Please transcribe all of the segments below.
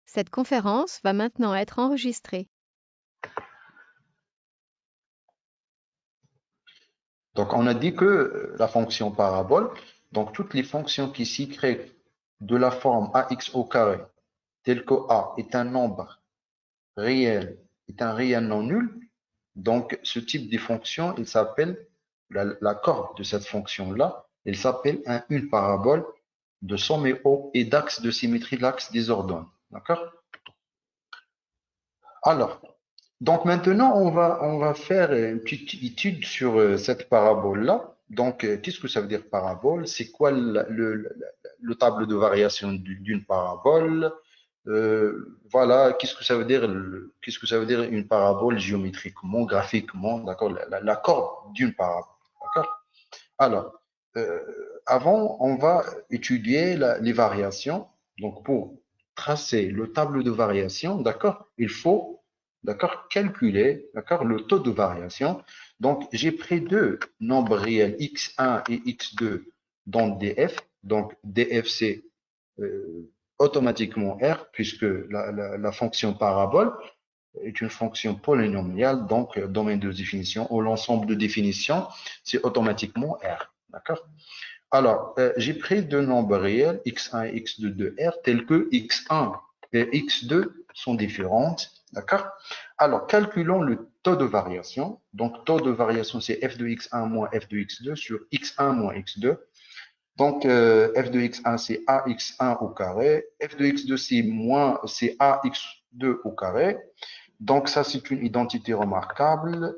Cette conférence va maintenant être enregistrée. Donc, on a dit que la fonction parabole, donc toutes les fonctions qui s'y créent de la forme ax au carré, tel que a est un nombre réel, est un réel non nul, donc ce type de fonction, il s'appelle, la courbe de cette fonction-là, il s'appelle une parabole de sommet haut et d'axe de symétrie de l'axe des ordonnes. D'accord? Alors, donc maintenant, on va faire une petite étude sur cette parabole-là. Donc, qu'est-ce que ça veut dire parabole? C'est quoi le tableau de variation d'une parabole? Voilà, qu'est-ce que ça veut dire, qu'est-ce que ça veut dire une parabole géométriquement, graphiquement, d'accord? La courbe d'une parabole, d'accord? Alors, euh, avant, on va étudier les variations. Donc, pour tracer le tableau de variation, d'accord, il faut, d'accord, calculer, d'accord, le taux de variation. Donc, j'ai pris deux nombres réels, x1 et x2, dans df. Donc, df, c'est automatiquement r, puisque la fonction parabole est une fonction polynomiale, donc domaine de définition, ou l'ensemble de définitions, c'est automatiquement R. D'accord? Alors, j'ai pris deux nombres réels, x1 et x2 de R, tels que x1 et x2 sont différentes. D'accord? Alors, calculons le taux de variation. Donc, taux de variation, c'est f de x1 moins f de x2 sur x1 moins x2. Donc, f de x1, c'est ax1 au carré. F de x2, c'est ax2 au carré. Donc, ça, c'est une identité remarquable.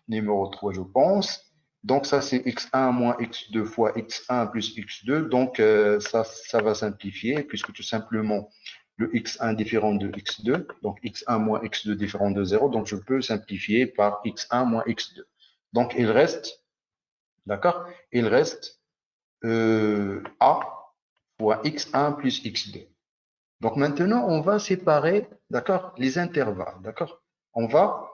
Numéro 3, je pense. Donc, ça, c'est x1 moins x2 fois x1 plus x2. Donc, ça va simplifier puisque tout simplement, le x1 différent de x2. Donc, x1 moins x2 différent de 0. Donc, je peux simplifier par x1 moins x2. Donc, il reste, d'accord? Il reste a fois x1 plus x2. Donc maintenant, on va séparer, d'accord, les intervalles, d'accord. On va,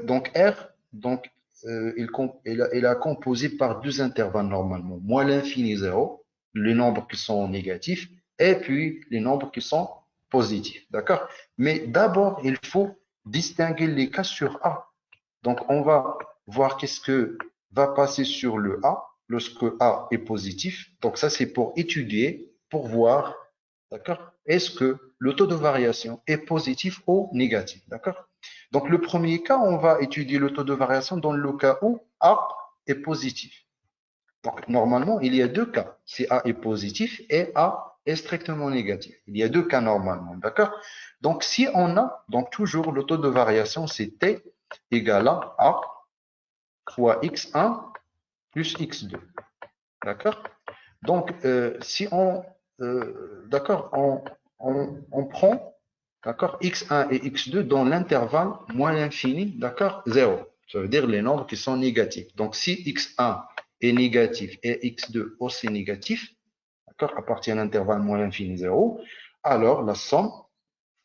donc R, donc il a composé par deux intervalles normalement, moins l'infini 0, les nombres qui sont négatifs, et puis les nombres qui sont positifs, d'accord. Mais d'abord, il faut distinguer les cas sur A. Donc on va voir qu'est-ce que va passer sur le A lorsque A est positif. Donc ça, c'est pour étudier, pour voir, d'accord, est-ce que le taux de variation est positif ou négatif, d'accord? Donc, le premier cas, on va étudier le taux de variation dans le cas où A est positif. Donc, normalement, il y a deux cas. Si A est positif et A est strictement négatif. Il y a deux cas normalement, d'accord? Donc, si on a, donc toujours le taux de variation, c'est T égale à A fois X1 plus X2, d'accord? Donc, si on, d'accord, on prend, d'accord, x1 et x2 dans l'intervalle moins l'infini, d'accord, 0. Ça veut dire les nombres qui sont négatifs. Donc, si x1 est négatif et x2 aussi négatif, d'accord, à partir d'un intervalle moins l'infini 0, alors la somme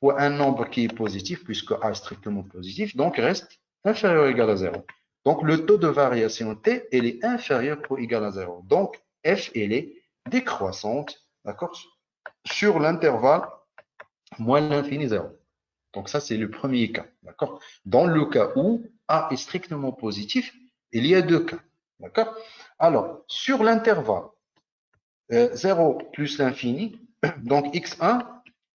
fois un nombre qui est positif, puisque a est strictement positif, donc reste inférieur ou égal à 0. Donc, le taux de variation t, elle est inférieur ou égal à 0. Donc, f, elle est décroissante, d'accord, sur l'intervalle moins l'infini 0. Donc, ça, c'est le premier cas, d'accord. Dans le cas où a est strictement positif, il y a deux cas, d'accord. Alors, sur l'intervalle 0 plus l'infini, donc x1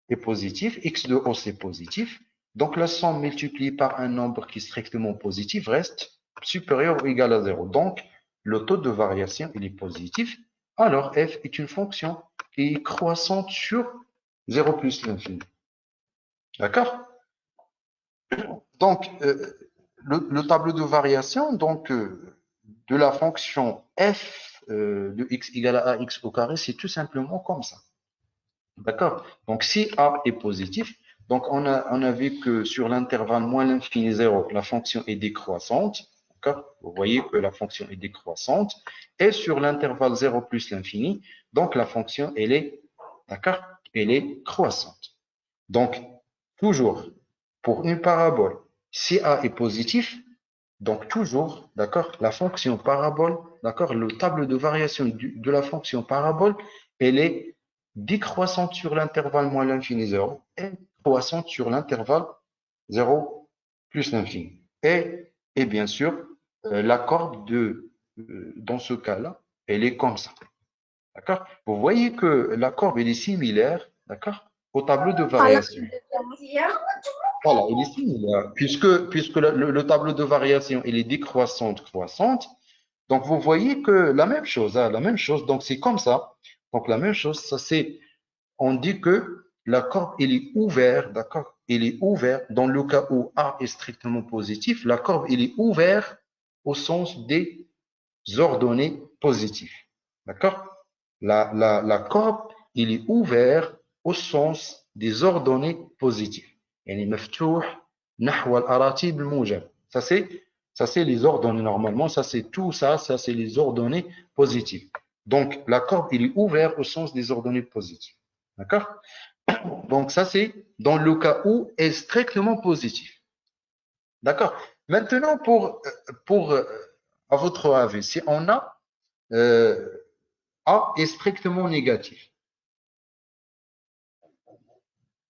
est positif, x2 aussi est positif. Donc la somme multipliée par un nombre qui est strictement positif reste supérieur ou égal à 0. Donc le taux de variation il est positif. Alors f est une fonction qui est croissante sur 0 plus l'infini. D'accord? Donc le tableau de variation donc, de la fonction f de x égale à ax au carré, c'est tout simplement comme ça. D'accord? Donc, si A est positif, donc on a vu que sur l'intervalle moins l'infini 0, la fonction est décroissante. D'accord? Vous voyez que la fonction est décroissante. Et sur l'intervalle 0 plus l'infini, donc la fonction, elle est, d'accord? Elle est croissante. Donc, toujours, pour une parabole, si A est positif, donc toujours, d'accord, la fonction parabole, d'accord, le tableau de variation de la fonction parabole, elle est décroissante sur l'intervalle moins l'infini 0 et croissante sur l'intervalle 0 plus l'infini. Et bien sûr, la courbe dans ce cas-là, elle est comme ça. D'accord? Vous voyez que la courbe, elle est similaire, d'accord, au tableau de variation. Voilà, il est similaire. Puisque le tableau de variation, il est décroissante, croissante. Donc, vous voyez que la même chose, hein, la même chose. Donc, c'est comme ça. Donc, la même chose, ça c'est, on dit que la courbe, il est ouvert, d'accord? Il est ouvert dans le cas où A est strictement positif. La courbe, il est ouvert au sens des ordonnées positives. D'accord? La courbe, il est ouvert au sens des ordonnées positives. يعني مفتوح نحو الأراتب الموجبة. Ça c'est les ordonnées normalement, ça c'est tout ça, ça c'est les ordonnées positives. Donc la courbe, il est ouvert au sens des ordonnées positives. D'accord? Donc ça c'est dans le cas où est strictement positif. D'accord? Maintenant pour à votre avis, si on a A est strictement négatif.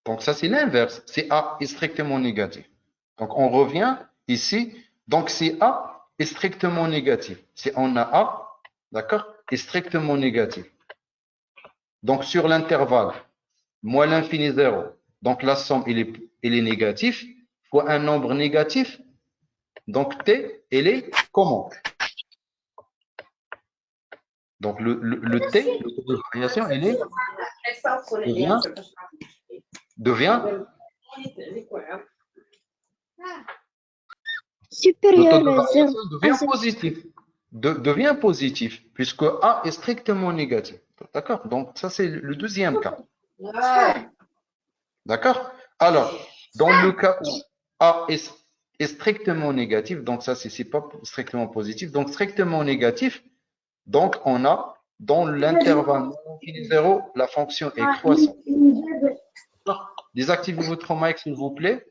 Donc ça c'est l'inverse, c'est A est strictement négatif. Donc on revient ici, donc c'est A est strictement négatif. Si on a A, d'accord, est strictement négatif. Donc sur l'intervalle moins l'infini 0, donc la somme elle est négative, fois un nombre négatif, donc T, elle est comment? Donc le T, le taux de variation, elle est devient le taux de Supérieur à variation 0. devient positif, puisque A est strictement négatif. D'accord? Donc, ça, c'est le deuxième cas. D'accord? Alors, dans le cas où A est strictement négatif, donc ça, c'est pas strictement positif, donc strictement négatif, donc on a dans l'intervalle infini 0, la fonction est croissante. Désactivez votre mic, s'il vous plaît.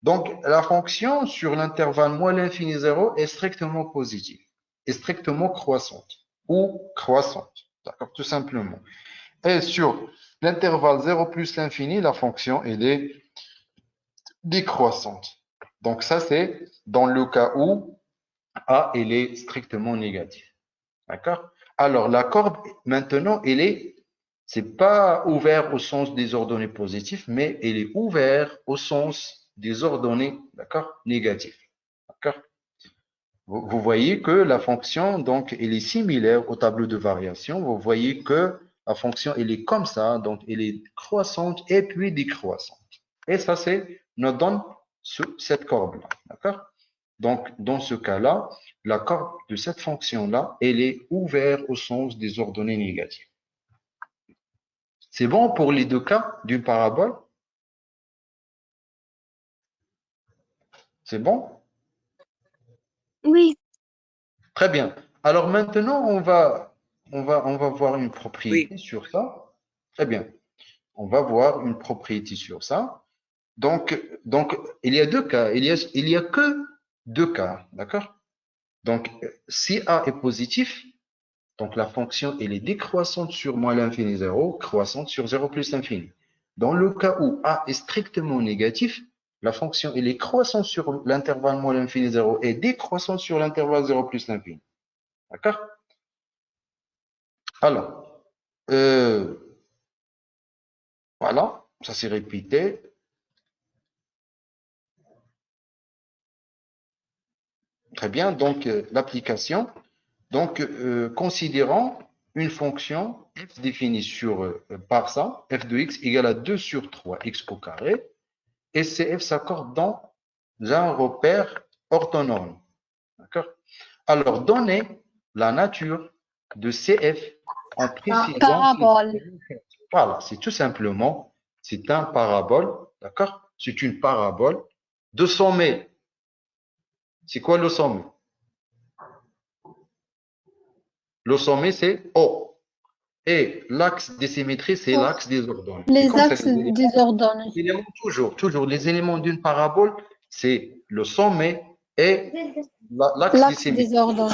Donc, la fonction sur l'intervalle moins l'infini 0 est strictement positive, est strictement croissante ou croissante. D'accord, tout simplement. Et sur l'intervalle 0 plus l'infini, la fonction elle est décroissante. Donc, ça, c'est dans le cas où A elle est strictement négative. D'accord? Alors, la courbe, maintenant, c'est pas ouvert au sens des ordonnées positives, mais elle est ouverte au sens des ordonnées, d'accord, négatives. D'accord? Vous voyez que la fonction, donc, elle est similaire au tableau de variation. Vous voyez que la fonction, elle est comme ça, donc, elle est croissante et puis décroissante. Et ça, nous donne cette courbe-là. D'accord? Donc, dans ce cas-là, la courbe de cette fonction-là, elle est ouverte au sens des ordonnées négatives. C'est bon pour les deux cas d'une parabole? C'est bon? Oui. Très bien. Alors maintenant, on va voir une propriété sur ça. Très bien. On va voir une propriété sur ça. Donc, il y a deux cas. Il y a que deux cas. D'accord? Donc, si A est positif, donc la fonction elle est décroissante sur moins l'infini 0, croissante sur 0 plus l'infini. Dans le cas où A est strictement négatif, la fonction elle est croissante sur l'intervalle moins l'infini 0 et décroissante sur l'intervalle 0 plus l'infini. D'accord? Alors, voilà, ça s'est répété. Très bien, donc l'application. Donc, considérons une fonction f définie par ça, f de x égale à 2 sur 3 x au carré, et CF s'accorde dans un repère orthonorme. D'accord? Alors, donnez la nature de CF en précisant. Parabole. Voilà, c'est tout simplement, c'est un parabole, d'accord? C'est une parabole de sommet. C'est quoi le sommet? Le sommet, c'est O. Et l'axe des symétries, c'est l'axe des ordonnées. Les axes des ordonnées. Toujours, les éléments d'une parabole, c'est le sommet et l'axe des symétries. Des ordonnées.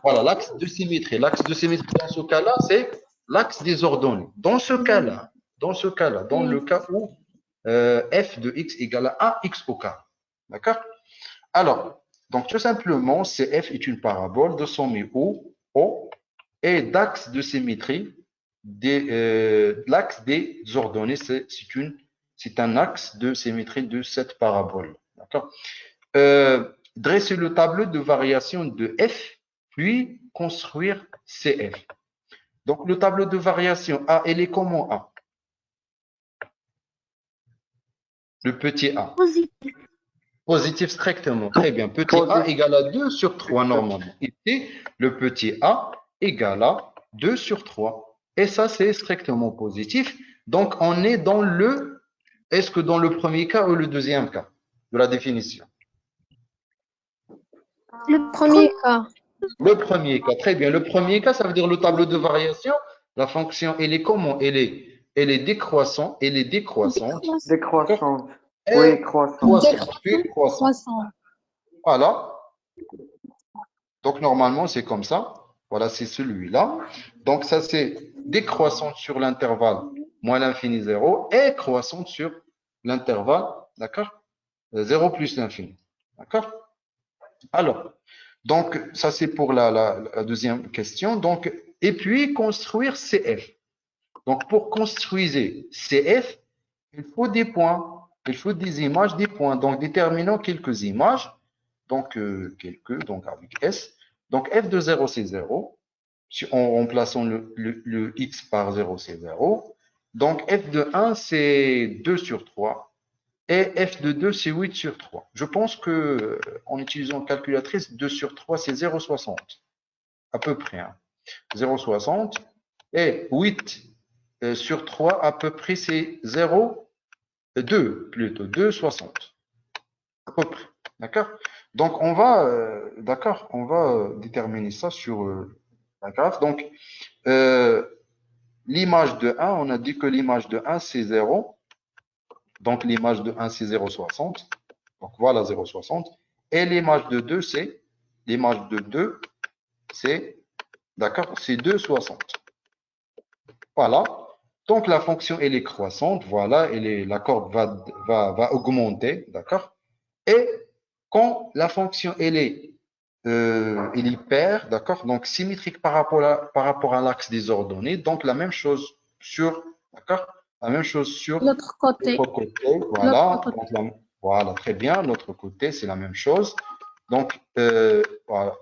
Voilà, l'axe de symétrie. L'axe de symétrie, dans ce cas-là, c'est l'axe des ordonnées. Dans ce cas-là, dans le cas où f de x égale à ax au carré. D'accord? Alors, donc tout simplement, CF est une parabole de sommet O et d'axe de symétrie l'axe des ordonnées, c'est un axe de symétrie de cette parabole. D'accord? Dresser le tableau de variation de f, puis construire CF. Donc, le tableau de variation A, il est comment A? Le petit a. Positif. Positif strictement. Très bien. Petit a égale à 2 sur 3 normalement. Ici, le petit a égale à 2 sur 3. Et ça, c'est strictement positif. Donc, on est dans le... Est-ce que dans le premier cas ou le deuxième cas de la définition? Le premier cas. Le premier cas. Très bien. Le premier cas, ça veut dire le tableau de variation. La fonction, elle est comment? Elle est décroissante. Elle est décroissante. Décroissante. Et Oui, croissante. puis croissante. Voilà. Donc, normalement, c'est comme ça. Voilà, c'est celui-là. Donc, ça, c'est décroissante sur l'intervalle moins l'infini 0 et croissante sur l'intervalle, d'accord? 0 plus l'infini. D'accord? Alors, donc, ça, c'est pour la deuxième question. Donc, et puis, construire CF. Donc, pour construire CF, il faut des points. Il faut des images, des points. Donc, déterminons quelques images. Donc, donc avec S. Donc, f de 0, c'est 0. Si en remplaçant le x par 0, c'est 0. Donc, f de 1, c'est 2 sur 3. Et f de 2, c'est 8 sur 3. Je pense que en utilisant calculatrice, 2 sur 3, c'est 0,60. À peu près. Hein. 0,60. Et 8 sur 3, à peu près, c'est 0,2 plutôt. 2,60. À peu près. D'accord? Donc, d'accord, on va déterminer ça sur la graphe. Donc, l'image de 1, on a dit que l'image de 1, c'est 0. Donc, l'image de 1, c'est 0,60. Donc, voilà 0,60. Et l'image de 2, d'accord, c'est 2,60. Voilà. Donc, la fonction, elle est croissante. Voilà, la courbe va augmenter. D'accord? Et quand la fonction, elle est paire, d'accord? Donc, symétrique par rapport à l'axe des ordonnées. Donc, la même chose sur, d'accord? La même chose sur L'autre côté. l'autre côté. Voilà. Donc, voilà, très bien. L'autre côté, c'est la même chose. Donc,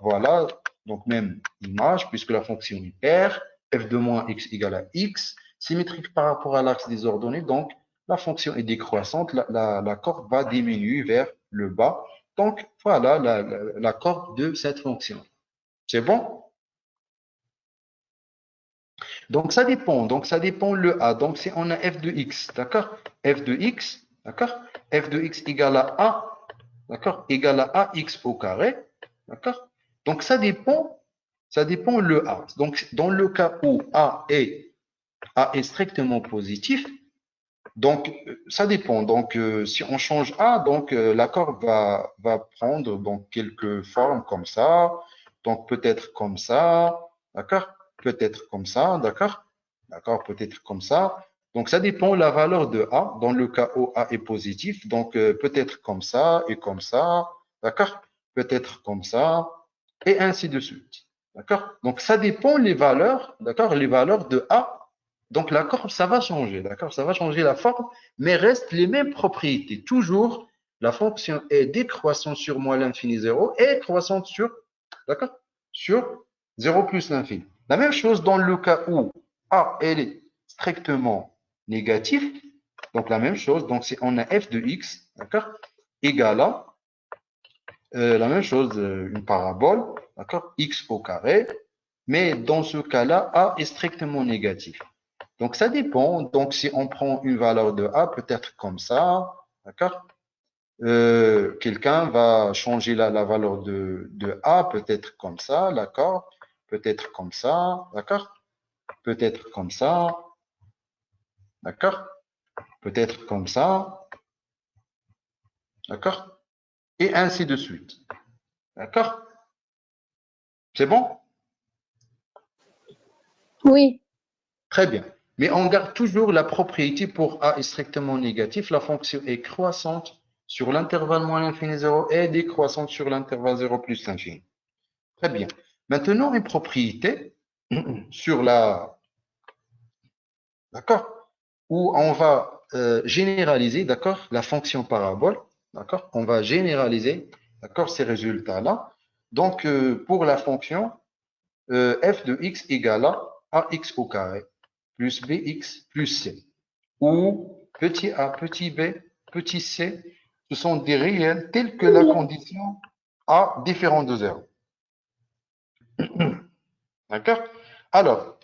voilà. Donc, même image, puisque la fonction est paire. F de moins x égale à x. Symétrique par rapport à l'axe des ordonnées. Donc, la fonction est décroissante. La courbe va diminuer vers le bas. Donc, voilà la courbe de cette fonction. C'est bon? Donc, ça dépend. Donc, ça dépend le A. Donc, si on a f de x, d'accord? F de x, d'accord? F de x égale à A, d'accord? Égale à ax au carré, d'accord? Donc, ça dépend le A. Donc, dans le cas où A est strictement positif, donc, ça dépend. Donc, si on change A, donc la courbe va prendre donc quelques formes comme ça. Donc, peut-être comme ça, d'accord? Peut-être comme ça, d'accord? D'accord, peut-être comme ça. Donc, ça dépend de la valeur de A. Dans le cas où A est positif, donc peut-être comme ça et comme ça, d'accord? Peut-être comme ça et ainsi de suite. D'accord? Donc, ça dépend les valeurs, d'accord? Les valeurs de A. Donc, la courbe, ça va changer, d'accord? Ça va changer la forme, mais reste les mêmes propriétés. Toujours, la fonction est décroissante sur moins l'infini 0 et croissante sur, d'accord? Sur 0 plus l'infini. La même chose dans le cas où A, elle est strictement négative. Donc, la même chose. Donc, si on a f de x, d'accord? Égale à la même chose, une parabole, d'accord? X au carré. Mais dans ce cas-là, A est strictement négatif. Donc, ça dépend. Donc, si on prend une valeur de A, peut-être comme ça, d'accord? Quelqu'un va changer la valeur de A, peut-être comme ça, d'accord? Peut-être comme ça, d'accord? Peut-être comme ça, d'accord? Peut-être comme ça, d'accord? Et ainsi de suite, d'accord? C'est bon? Oui. Très bien. Mais on garde toujours la propriété pour A est strictement négatif. La fonction est croissante sur l'intervalle moins l'infini 0 et décroissante sur l'intervalle 0 plus l'infini. Très bien. Maintenant, une propriété sur la... D'accord? Où on va généraliser, d'accord, la fonction parabole. D'accord? On va généraliser, d'accord, ces résultats-là. Donc, pour la fonction f de x égale à ax au carré plus bx plus c, où petit a, petit b, petit c, ce sont des réels tels que la condition a différent de 0. D'accord? Alors,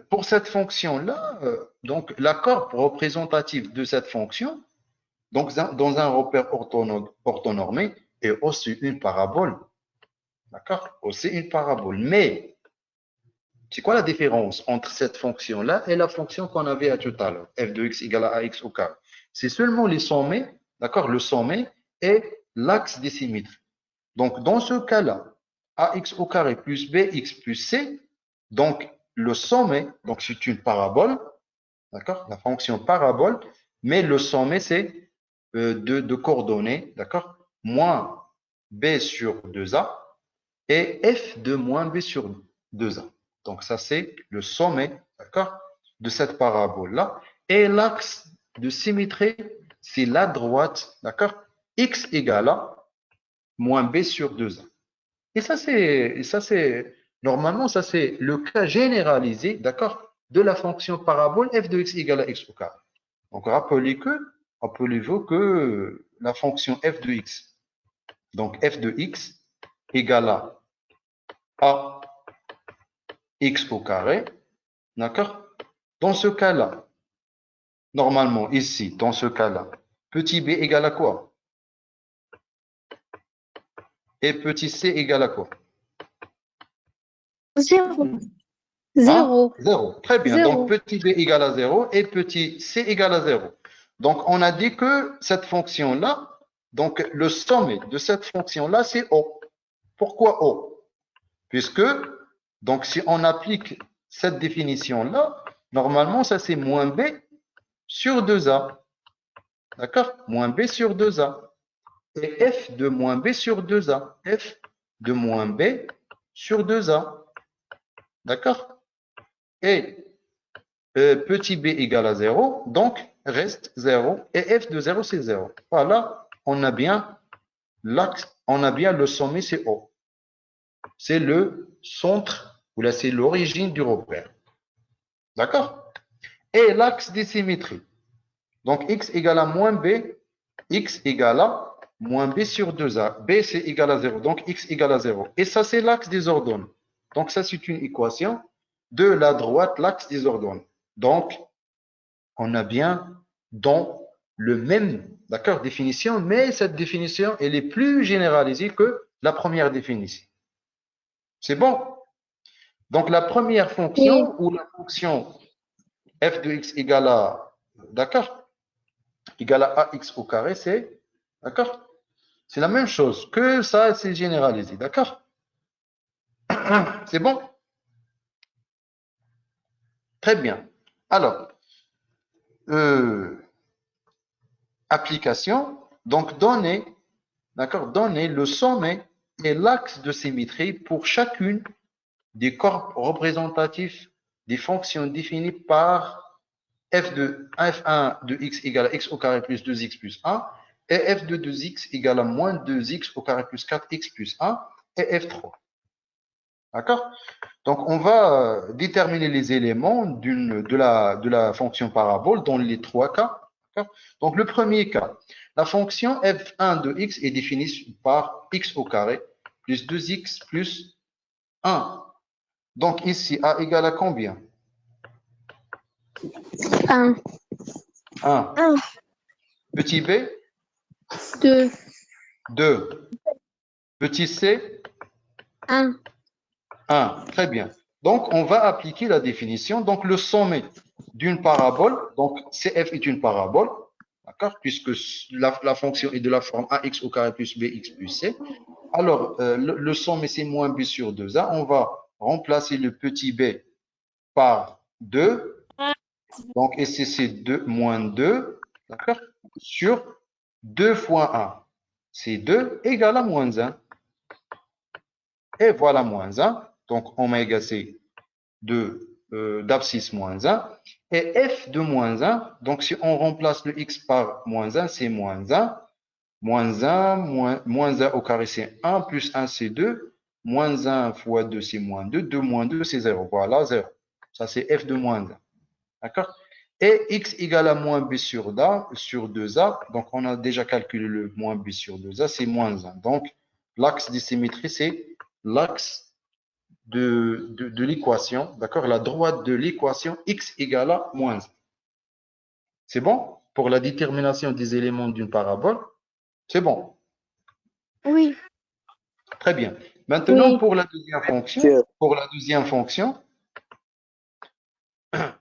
pour cette fonction-là, donc l'accord représentatif de cette fonction, donc dans un repère orthonormé, est aussi une parabole. D'accord? Aussi une parabole. Mais, c'est quoi la différence entre cette fonction-là et la fonction qu'on avait à tout à l'heure, f de x égale à ax au carré? C'est seulement les sommets, d'accord? Le sommet et l'axe des symétries. Donc, dans ce cas-là, ax au carré plus bx plus c, donc le sommet, donc c'est une parabole, d'accord? La fonction parabole, mais le sommet, c'est de coordonnées, d'accord? Moins b sur 2a et f de moins b sur 2a. Donc, ça, c'est le sommet, d'accord, de cette parabole-là. Et l'axe de symétrie, c'est la droite, d'accord, x égale à moins b sur 2a. Et ça, c'est, normalement, ça, c'est le cas généralisé, d'accord, de la fonction parabole f de x égale à x au carré. Donc, rappelez-vous que la fonction f de x, donc f de x égale à x au carré, d'accord? Dans ce cas-là, normalement, ici, dans ce cas-là, petit b égale à quoi? Et petit c égale à quoi? 0. Hein? 0. 0. Très bien. Donc, 0. petit b égale à 0 et petit c égale à 0. Donc, on a dit que cette fonction-là, donc le sommet de cette fonction-là, c'est O. Pourquoi O? Puisque, donc, si on applique cette définition-là, normalement, ça c'est moins b sur 2a. D'accord? Moins b sur 2a. Et f de moins b sur 2a. F de moins b sur 2a. D'accord? Et petit b égale à 0, donc reste 0. Et f de 0, c'est 0. Voilà, on a bien l'axe, on a bien le sommet, c'est O. C'est le centre, ou là, c'est l'origine du repère. D'accord? Et l'axe des symétries. Donc, x égale à moins b, x égale à moins b sur 2a. B, c'est égal à 0. Donc, x égale à 0. Et ça, c'est l'axe des ordonnées. Donc, ça, c'est une équation de la droite, l'axe des ordonnées. Donc, on a bien dans le même, d'accord, définition, mais cette définition, elle est plus généralisée que la première définition. C'est bon? Donc, la première Oui. fonction, ou la fonction f de x égale à, d'accord, égale à ax au carré, c'est, d'accord? C'est la même chose que ça, c'est généralisé, d'accord? C'est bon? Très bien. Alors, application, donc donner, d'accord, donner le sommet et l'axe de symétrie pour chacune des corps représentatifs des fonctions définies par f1 de x égale à x au carré plus 2x plus 1 et f de 2x égale à moins 2x au carré plus 4x plus 1 et f3. D'accord? Donc, on va déterminer les éléments de la fonction parabole dans les trois cas. Donc, le premier cas, la fonction f1 de x est définie par x au carré plus 2x plus 1. Donc, ici, a égale à combien? 1. 1. 1. Petit b? 2. 2. Petit c? 1. 1. Très bien. Donc, on va appliquer la définition. Donc, le sommet d'une parabole, donc CF est une parabole, d'accord, puisque la fonction est de la forme ax au carré plus bx plus c. Alors, le sommet, c'est moins b sur 2a. On va remplacer le petit b par 2. Donc, ici, c'est 2 moins 2, d'accord, sur 2 fois 1. C'est 2 égale à moins 1. Et voilà moins 1. Donc, oméga, c'est d'abscisse moins 1. Et f de moins 1, donc si on remplace le x par moins 1, c'est moins 1. Moins 1, moins 1 au carré, c'est 1, plus 1, c'est 2. Moins 1 fois 2, c'est moins 2. 2 moins 2, c'est 0. Voilà, 0. Ça, c'est f de moins 1. D'accord? Et x égale à moins b sur 2a. Donc, on a déjà calculé le moins b sur 2a, c'est moins 1. Donc, l'axe de symétrie, c'est l'axe de l'équation, d'accord? La droite de l'équation x égale à moins 1. C'est bon? Pour la détermination des éléments d'une parabole, c'est bon. Oui. Très bien. Maintenant, Oui. pour la deuxième fonction,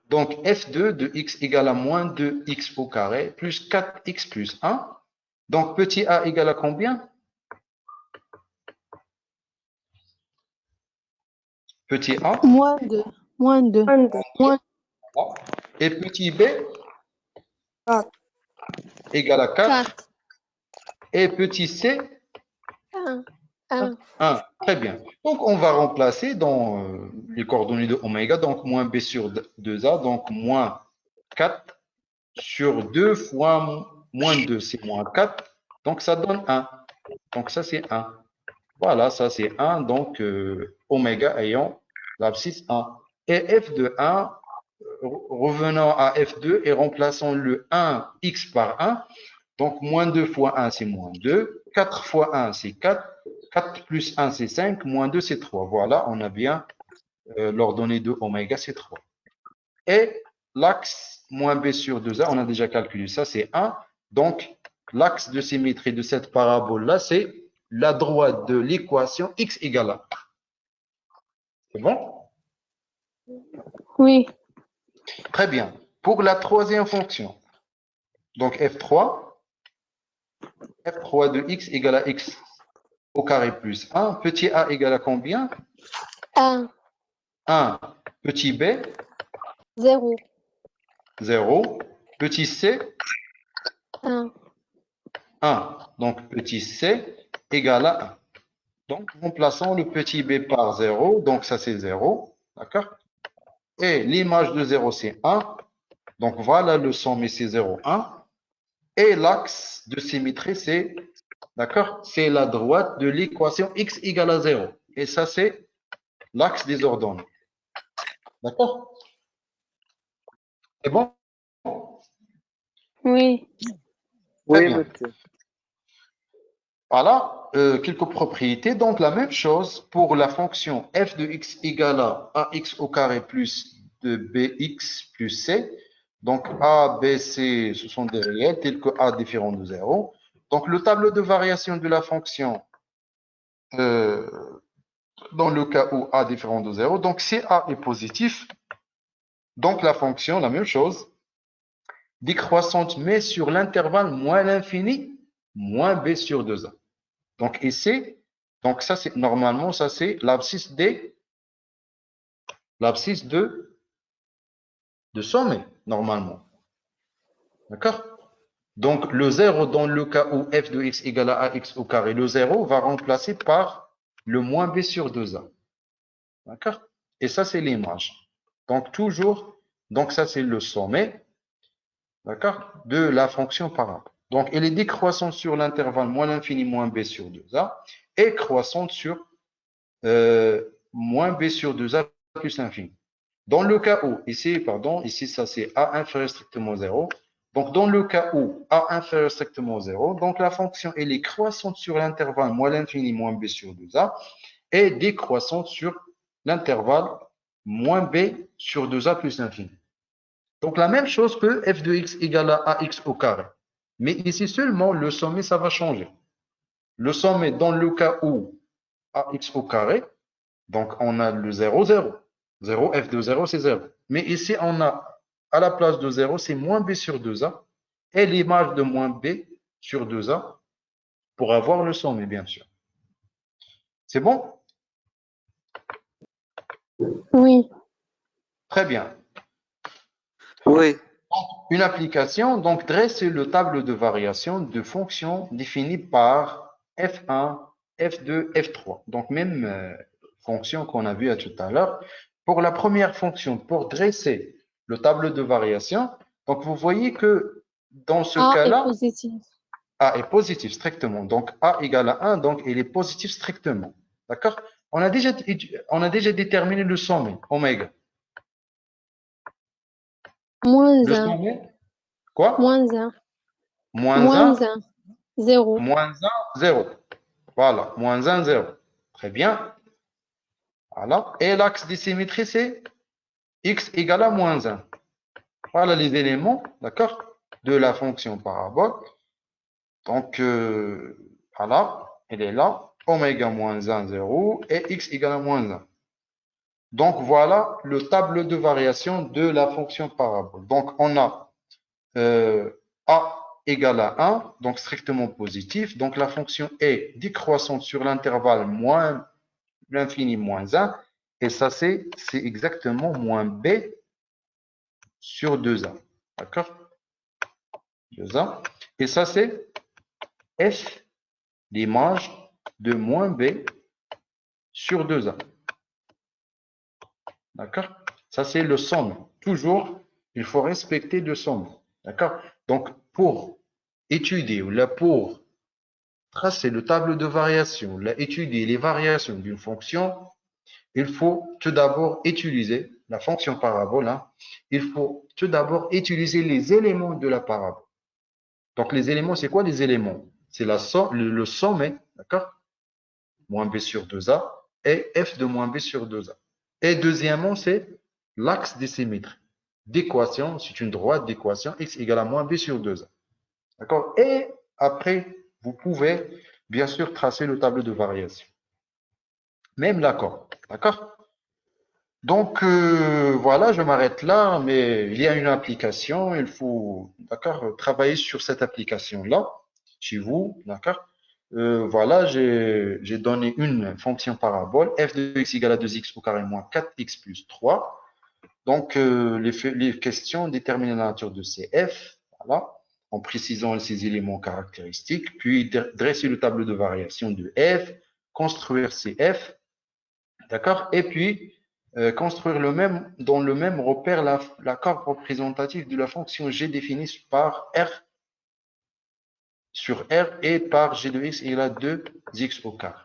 donc f2 de x égale à moins 2x au carré plus 4x plus 1. Donc, petit a égale à combien? Petit a Moins 2. Moins 2. Moins et petit b égale à 4 4. et petit c 1. 1. 1. Très bien. Donc, on va remplacer dans les coordonnées de oméga, donc moins b sur 2a, donc moins 4 sur 2 fois moins 2, c'est moins 4. Donc, ça donne 1. Donc, ça, c'est 1. Voilà, ça, c'est 1. Donc, oméga ayant l'abscisse 1. Et f de 1, revenons à f2 et remplaçons le 1 x par 1. Donc, moins 2 fois 1, c'est moins 2. 4 fois 1, c'est 4. 4 plus 1, c'est 5. Moins 2, c'est 3. Voilà, on a bien l'ordonnée de oméga, c'est 3. Et l'axe moins b sur 2a, on a déjà calculé ça, c'est 1. Donc, l'axe de symétrie de cette parabole-là, c'est la droite de l'équation x égale à 1. C'est bon? Oui. Très bien. Pour la troisième fonction, donc f3 de x égale à x au carré plus 1. Petit a égale à combien? 1. 1. Petit b, 0. 0. Petit c, 1. 1. Donc, petit c égale à 1. Donc, remplaçons le petit b par 0. Donc, ça, c'est 0. D'accord? Et l'image de 0, c'est 1. Donc, voilà le sommet, c'est 0, 1. Et l'axe de symétrie, c'est, d'accord? C'est la droite de l'équation x égale à 0. Et ça, c'est l'axe des ordonnées. D'accord? C'est bon? Oui. Très bien. Voilà, quelques propriétés. Donc, la même chose pour la fonction f de x égale à ax au carré plus de bx plus c. Donc, a, b, c, ce sont des réels tels que a différent de 0. Donc, le tableau de variation de la fonction euh, dans le cas où a différent de 0. Donc, si a est positif, donc la fonction, la même chose, décroissante, mais sur l'intervalle moins l'infini, moins b sur 2a. Donc ici, donc ça c'est normalement, ça c'est l'abscisse l'abscisse de sommet, normalement. D'accord? Donc le 0 dans le cas où f de x égale à ax au carré, le 0 va remplacer par le moins b sur 2a. D'accord? Et ça c'est l'image. Donc toujours, donc ça c'est le sommet, d'accord, de la fonction parabole. Donc elle est décroissante sur l'intervalle moins l'infini moins b sur 2a et croissante sur moins b sur 2a plus l'infini. Dans le cas où, ici ça c'est a inférieur strictement 0. Donc dans le cas où a inférieur strictement 0, donc la fonction elle est croissante sur l'intervalle moins l'infini moins b sur 2a et décroissante sur l'intervalle moins b sur 2a plus l'infini. Donc la même chose que f de x égale à ax au carré. Mais ici seulement le sommet ça va changer. Le sommet dans le cas où ax au carré, donc on a le 0, 0. 0, f de 0, c'est 0. Mais ici, on a, à la place de 0, c'est moins b sur 2a. Et l'image de moins b sur 2a pour avoir le sommet, bien sûr. C'est bon? Oui. Très bien. Oui. Une application, donc, dresse le tableau de variation de fonctions définies par F1, F2, F3. Donc, même fonction qu'on a vu à tout à l'heure. Pour la première fonction, pour dresser le tableau de variation, donc vous voyez que dans ce A est cas-là, positif. A est positif strictement. Donc, A égale à 1, donc il est positif strictement. D'accord? On a déjà déterminé le sommet, oméga. Moins Le 1. sommet, quoi? Moins 1. Moins Moins 1, 1. 0. moins 1, 0. Voilà, moins 1, 0. Très bien. Voilà. Et l'axe de symétrie, c'est x égale à moins 1. Voilà les éléments, d'accord, de la fonction parabole. Donc, voilà, elle est là. Oméga moins 1, 0 et x égale à moins 1. Donc, voilà le tableau de variation de la fonction parabole. Donc, on a a égale à 1, donc strictement positif. Donc, la fonction est décroissante sur l'intervalle moins l'infini moins 1. Et ça, c'est exactement moins b sur 2a. D'accord? 2a. Et ça, c'est f, l'image de moins b sur 2a. D'accord? Ça, c'est le somme. Toujours, il faut respecter le somme. D'accord? Donc, pour étudier ou là, pour tracer le tableau de variation, là, étudier les variations d'une fonction, il faut tout d'abord utiliser la fonction parabole. Hein. Il faut tout d'abord utiliser les éléments de la parabole. Donc, les éléments, c'est quoi les éléments? C'est le sommet, d'accord? Moins b sur 2a et f de moins b sur 2a. Et deuxièmement, c'est l'axe des symétries. D'équation, c'est une droite d'équation x égale à moins b sur 2a. D'accord? Et après, vous pouvez bien sûr tracer le tableau de variation. Même l'accord. D'accord? Donc, voilà, je m'arrête là, mais il y a une application, il faut, d'accord, travailler sur cette application-là, chez vous, d'accord. Voilà, j'ai donné une fonction parabole, f de x égale à 2x au carré moins 4x plus 3. Donc, les questions déterminent la nature de ces f, voilà, en précisant ces éléments caractéristiques, puis dresser le tableau de variation de f, construire ces f, d'accord? Et puis, construire dans le même repère l'accord représentatif de la fonction g définie par R sur R et par g de x égale à 2x au carré.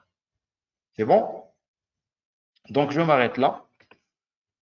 C'est bon? Donc, je m'arrête là.